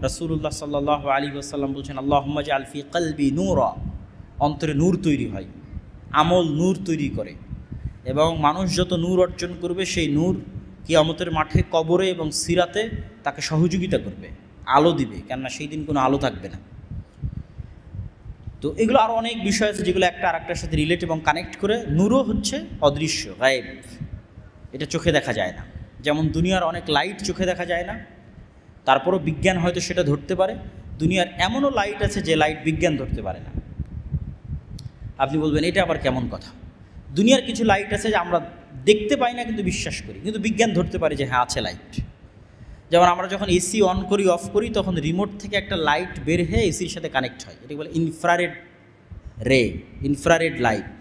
রাসূলুল্লাহ সাল্লাল্লাহু আলাইহি ওয়াসাল্লাম বলছেন, আল্লাহুম্মা জাআল ফি কলবি নূরা, অন্তরে নূর তৈরি হয়, আমল নূর তৈরি করে। এবং মানুষ যত নূর অর্জন করবে সেই নূর কিয়ামতের মাঠে, কবরে এবং সিরাতে তাকে সহযোগিতা করবে, আলো দিবে, কেননা সেই দিন কোনো আলো থাকবে না। তো এগুলো আরও অনেক বিষয় আছে যেগুলো একটা আরেকটার সাথে রিলেট এবং কানেক্ট করে। নূরও হচ্ছে অদৃশ্য, গায়েব, এটা চোখে দেখা যায় না। যেমন দুনিয়ার অনেক লাইট চোখে দেখা যায় না, তারপরও বিজ্ঞান হয়তো সেটা ধরতে পারে। দুনিয়ার এমনও লাইট আছে যে লাইট বিজ্ঞান ধরতে পারে না। আপনি বলবেন এটা আবার কেমন কথা? দুনিয়ার কিছু লাইট আছে যে আমরা দেখতে পাই না কিন্তু বিশ্বাস করি, কিন্তু বিজ্ঞান ধরতে পারে যে হ্যাঁ আছে লাইট। যেমন আমরা যখন এসি অন করি, অফ করি, তখন রিমোট থেকে একটা লাইট বের হয়ে এসির সাথে কানেক্ট হয়, এটাকে বলে ইনফ্রারেড রে, ইনফ্রারেড লাইট।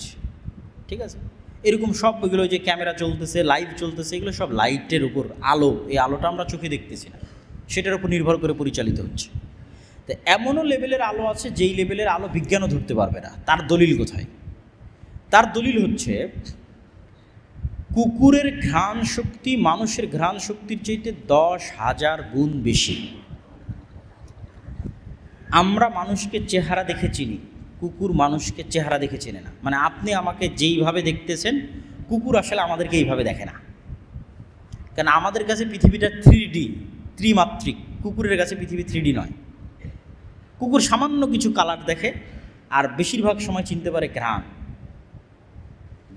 ঠিক আছে, এরকম সব এগুলো যে ক্যামেরা চলতেছে, লাইভ চলতেছে, এগুলো সব লাইটের উপর আলো। এই আলোটা আমরা চোখে দেখতেছি না, সেটার উপর নির্ভর করে পরিচালিত হচ্ছে। তো এমনও লেভেলের আলো আছে যেই লেভেলের আলো বিজ্ঞানও ধরতে পারবে না। তার দলিল কোথায়? তার দলিল হচ্ছে কুকুরের ঘ্রাণ শক্তি মানুষের ঘ্রাণ শক্তির চাইতে 10,000 গুণ বেশি। আমরা মানুষকে চেহারা দেখে চিনি, কুকুর মানুষকে চেহারা দেখে চেনে না। মানে আপনি আমাকে যেইভাবে দেখতেছেন, কুকুর আসলে আমাদেরকে এইভাবে দেখে না। কারণ আমাদের কাছে পৃথিবীটা 3D, ত্রিমাত্রিক। কুকুরের কাছে পৃথিবী 3D নয়। কুকুর সামান্য কিছু কালার দেখে, আর বেশিরভাগ সময় চিনতে পারে ঘ্রাণ,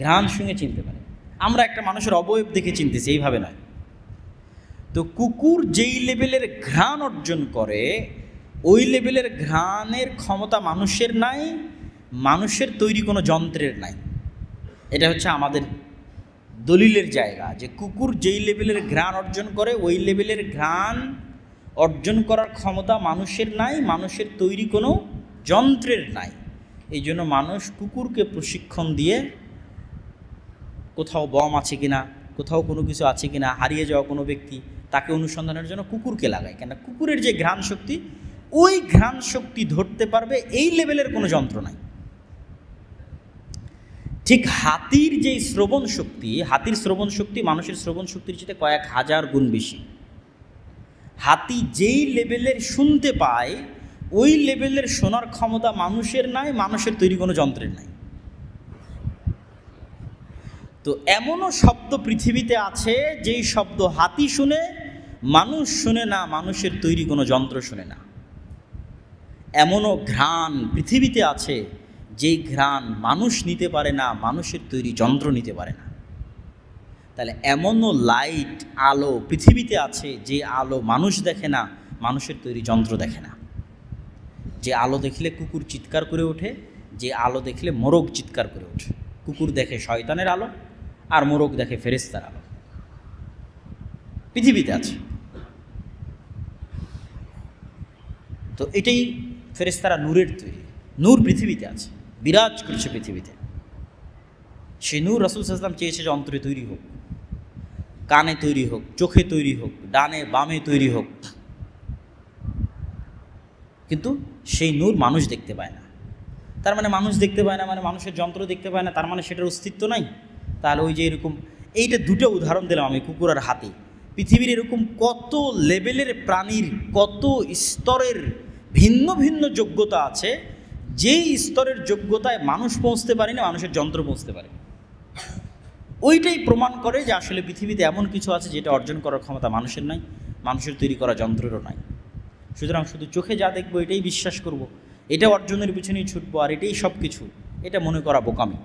ঘ্রাণ শুনে চিনতে পারে। আমরা একটা মানুষের অবয়ব দেখে চিনতেছি, এইভাবে নয়। তো কুকুর যেই লেভেলের ঘ্রাণ অর্জন করে, ওই লেভেলের ঘ্রাণের ক্ষমতা মানুষের নাই, মানুষের তৈরি কোনো যন্ত্রের নাই। এটা হচ্ছে আমাদের দলিলের জায়গা, যে কুকুর যেই লেভেলের ঘ্রাণ অর্জন করে, ওই লেভেলের ঘ্রাণ অর্জন করার ক্ষমতা মানুষের নাই, মানুষের তৈরি কোনো যন্ত্রের নাই। এই জন্য মানুষ কুকুরকে প্রশিক্ষণ দিয়ে কোথাও বম আছে কিনা, কোথাও কোনো কিছু আছে কিনা, হারিয়ে যাওয়া কোনো ব্যক্তি, তাকে অনুসন্ধানের জন্য কুকুরকে লাগায়। কেন? কুকুরের যে ঘ্রাণ শক্তি, ওই ঘ্রাণ শক্তি ধরতে পারবে এই লেভেলের কোনো যন্ত্র নাই। ঠিক হাতির যে শ্রবণ শক্তি, হাতির শ্রবণ শক্তি মানুষের শ্রবণ শক্তির চেয়ে কয়েক হাজার গুণ বেশি। হাতি যেই লেভেলের শুনতে পায়, ওই লেভেলের শোনার ক্ষমতা মানুষের নাই, মানুষের তৈরি কোনো যন্ত্রের নাই। তো এমনও শব্দ পৃথিবীতে আছে যেই শব্দ হাতি শুনে, মানুষ শুনে না, মানুষের তৈরি কোনো যন্ত্র শুনে না। এমনও ঘ্রাণ পৃথিবীতে আছে যেই ঘ্রাণ মানুষ নিতে পারে না, মানুষের তৈরি যন্ত্র নিতে পারে না। তাহলে এমনও লাইট, আলো পৃথিবীতে আছে যে আলো মানুষ দেখে না, মানুষের তৈরি যন্ত্র দেখে না। যে আলো দেখলে কুকুর চিৎকার করে ওঠে, যে আলো দেখলে মোরগ চিৎকার করে ওঠে। কুকুর দেখে শয়তানের আলো, আর মোরগ দেখে ফেরেশতার আলো। পৃথিবীতে আছে। তো এটাই, ফেরেশতারা নূরের তৈরি। নূর পৃথিবীতে আছে, বিরাজ করছে পৃথিবীতে। সেই নূর রাসূল সাল্লাল্লাহু আলাইহি ওয়াসাল্লাম চেয়েছে যে অন্তরে তৈরি হোক, কানে তৈরি হোক, চোখে তৈরি হোক, ডানে বামে তৈরি হোক। কিন্তু সেই নূর মানুষ দেখতে পায় না। তার মানে মানুষ দেখতে পায় না মানে মানুষের যন্ত্র দেখতে পায় না, তার মানে সেটার অস্তিত্ব নাই। তাহলে ওই যে এরকম, এইটা দুটো উদাহরণ দিলাম আমি, কুকুর আর হাতি। পৃথিবীর এরকম কত লেভেলের প্রাণীর, কত স্তরের ভিন্ন ভিন্ন যোগ্যতা আছে, যেই স্তরের যোগ্যতায় মানুষ পৌঁছতে পারে না, মানুষের যন্ত্র পৌঁছতে পারে। ওইটাই প্রমাণ করে যে আসলে পৃথিবীতে এমন কিছু আছে যেটা অর্জন করার ক্ষমতা মানুষের নাই, মানুষের তৈরি করা যন্ত্রেরও নাই। সুতরাং শুধু চোখে যা দেখবো এটাই বিশ্বাস করব, এটা অর্জনের পিছনেই ছুটবো, আর এটাই সব কিছু, এটা মনে করা বোকামি।